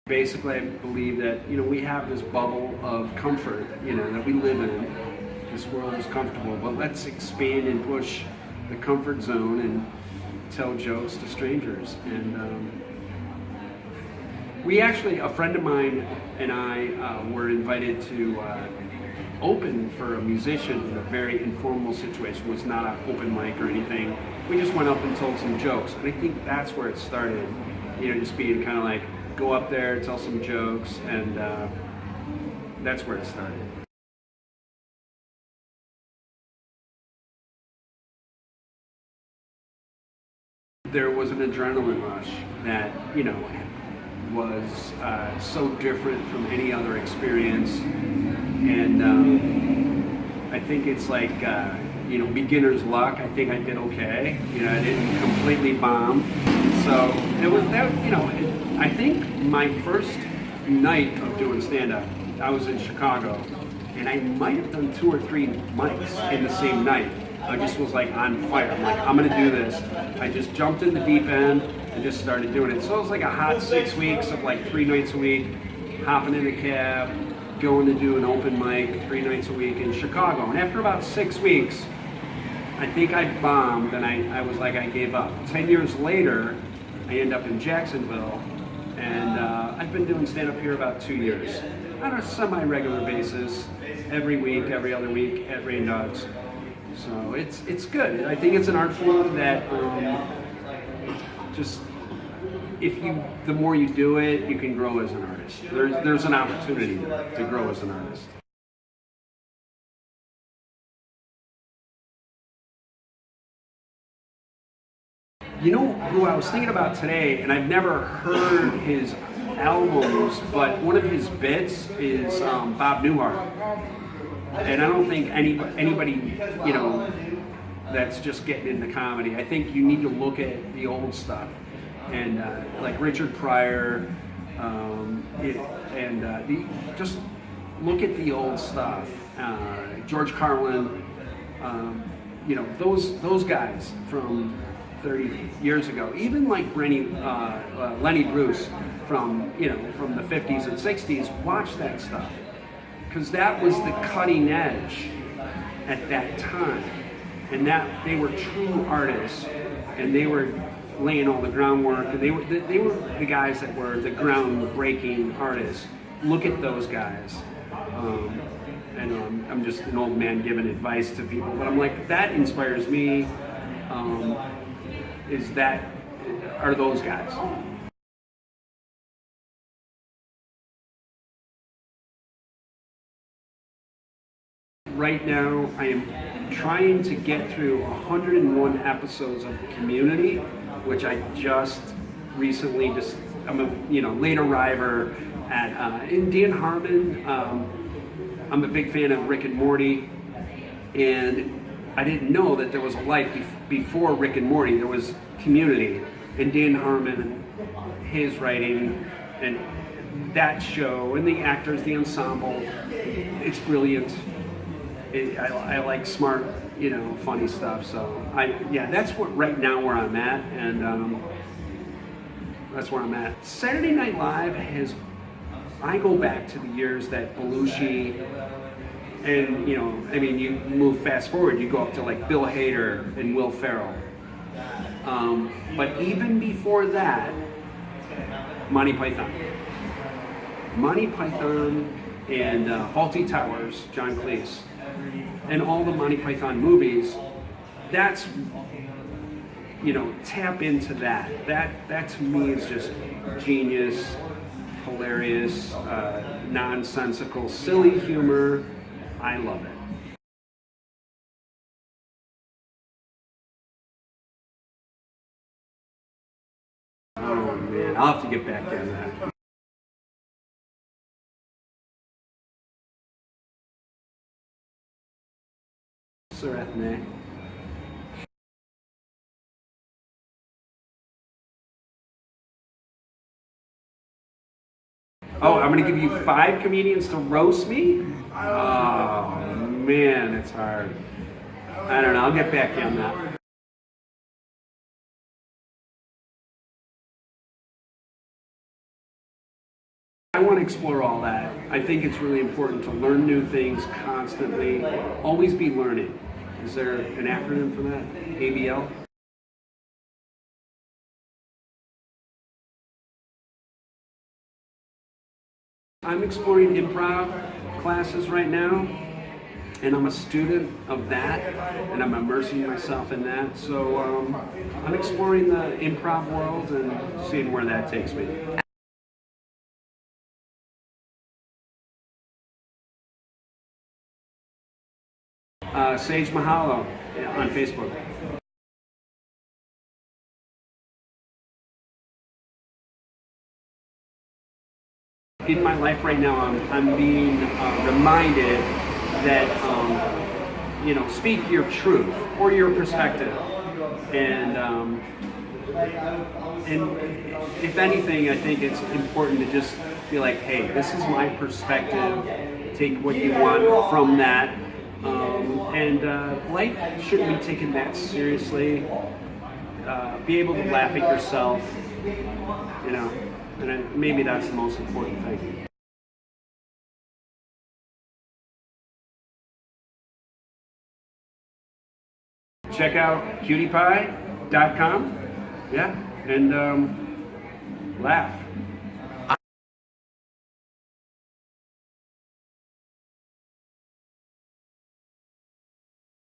Basically, I believe that, we have this bubble of comfort, that we live in. This world is comfortable, but let's expand and push the comfort zone and tell jokes to strangers. And we actually, a friend of mine and I were invited to open for a musician in a very informal situation. It was not an open mic or anything. We just went up and told some jokes. And I think that's where it started, just being kind of like, go up there, tell some jokes, and that's where it started. There was an adrenaline rush that, was so different from any other experience. And I think it's like, beginner's luck. I think I did okay. I didn't completely bomb. So it was that, I think my first night of doing stand-up, I was in Chicago, and I might have done 2 or 3 mics in the same night. I just was like on fire. I'm like, I'm gonna do this. I just jumped in the deep end and just started doing it. So it was like a hot 6 weeks of like 3 nights a week, hopping in a cab, going to do an open mic 3 nights a week in Chicago. And after about 6 weeks, I think I bombed, and I was like, I gave up. 10 years later, I end up in Jacksonville, and I've been doing stand-up here about 2 years on a semi-regular basis, every week, every other week at Rain Dogs. So it's good. I think it's an art form that just the more you do it, you can grow as an artist. There's an opportunity to grow as an artist. You know who I was thinking about today, and I've never heard his albums, but one of his bits is Bob Newhart. And I don't think anybody, that's just getting into comedy. I think you need to look at the old stuff, and like Richard Pryor, just look at the old stuff. George Carlin, those guys from 30 years ago, even like Lenny Bruce from the 50s and 60s, watch that stuff, because that was the cutting edge at that time, and that they were true artists, and they were laying all the groundwork, and they were the guys that were the groundbreaking artists. Look at those guys. I know I'm just an old man giving advice to people, but I'm like, that inspires me. Are those guys. Right now, I am trying to get through 101 episodes of Community, which I just recently I'm a late arriver at. And Dan Harmon, I'm a big fan of Rick and Morty, and I didn't know that there was a life before Rick and Morty. There was Community, and Dan Harmon, and his writing, and that show, and the actors, the ensemble. It's brilliant. I like smart, funny stuff. So that's right now where I'm at, and that's where I'm at. Saturday Night Live I go back to the years that Belushi. And you move fast forward, you go up to like Bill Hader and Will Ferrell. But even before that, Monty Python and Fawlty Towers, John Cleese, and all the Monty Python movies. That's tap into that. That to me is just genius, hilarious, nonsensical, silly humor. I love it. Oh man, I'll have to get back in that. Sir Ethne. Oh, I'm gonna give you 5 comedians to roast me? Oh man, it's hard. I don't know, I'll get back on that. I want to explore all that. I think it's really important to learn new things constantly. Always be learning. Is there an acronym for that? ABL? I'm exploring improv classes right now, and I'm a student of that, and I'm immersing myself in that. So I'm exploring the improv world and seeing where that takes me. Sage Mahalo on Facebook. In my life right now, I'm being reminded that speak your truth or your perspective, and if anything, I think it's important to just be like, hey, this is my perspective. Take what you want from that. Life shouldn't be taken that seriously. Be able to laugh at yourself, and maybe that's the most important thing. Check out cutiepie.com, yeah, and laugh.